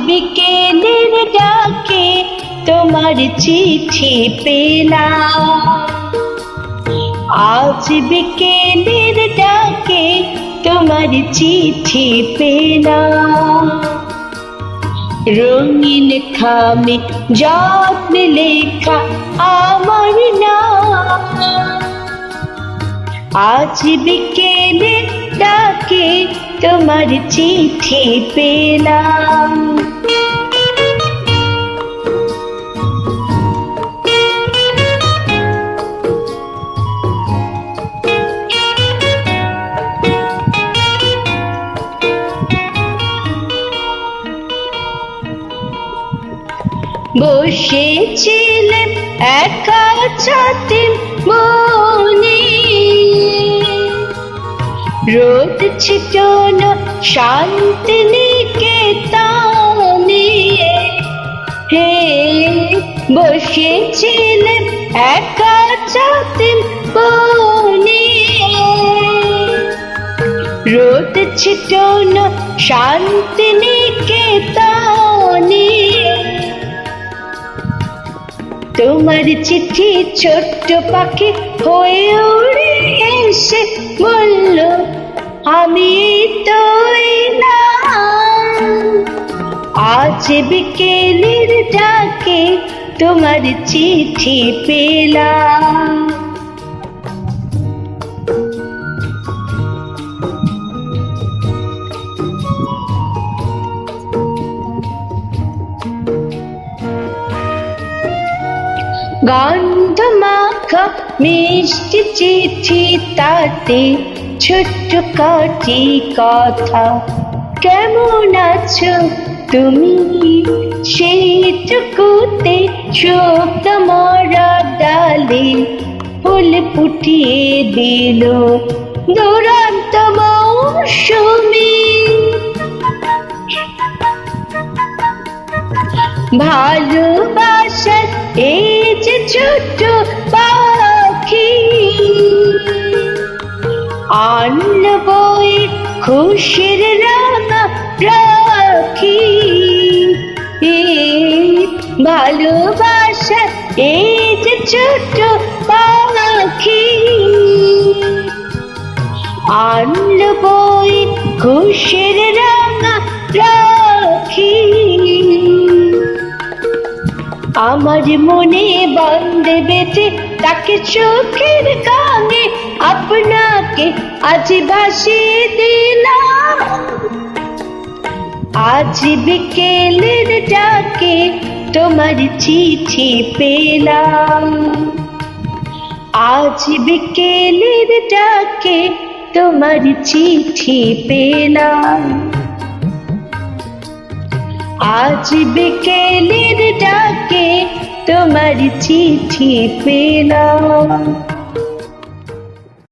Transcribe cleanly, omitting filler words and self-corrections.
বিকেলের ডাকে তোমার চিঠি পেলাম, আজ বিকেলের ডাকে তোমার চিঠি পেলাম। রঙিন খামে যত্নে লেখা আমার নাম, আজ বিকেলের ডাকে তোমার চিঠি পেলাম। বসেছিলাম একা ছাতিম মনে, রোদ ছিটানো শান্তিনিকেতনে। হে বসেছিলাম একা ছাতিম মনে, রোদ ছিটানো শান্তিনিকেতনে। তোমার চিঠি ছোট্ট পাখি হয়ে উড়ে এসে বলল, আমি তো এলাম। আজ বিকেলের ডাকে তোমার চিঠি পেলাম। গন্ধ মাখা মিষ্টি চিঠি, তাতে ছোট্ট কাটি কথা। কেমন আছো তুমি, সেইটুকুতে শোক মরা ডালে ফুল ফুটিয়ে দিল দুরন্ত মৌসুমী। ভালোবাসার এই যে ছোট্ট পাখি, আনল বয়ে খুশির রাঙা রাখি। ভালোবাসার এই যে ছোট্ট পাখি, আনল বয়ে খুশির রাঙা রাখি। আমার মনে বাঁধে বেঁধে তাকে চোখের কানে আপনাকে আজ ভাসিয়ে দিলাম। আজ বিকেলের ডাকে তোমার চিঠি পেলাম, আজ বিকেলের ডাকে তোমার চিঠি পেলাম। আজ বিকেলের ডাকে তোমার চিঠি পেলাম।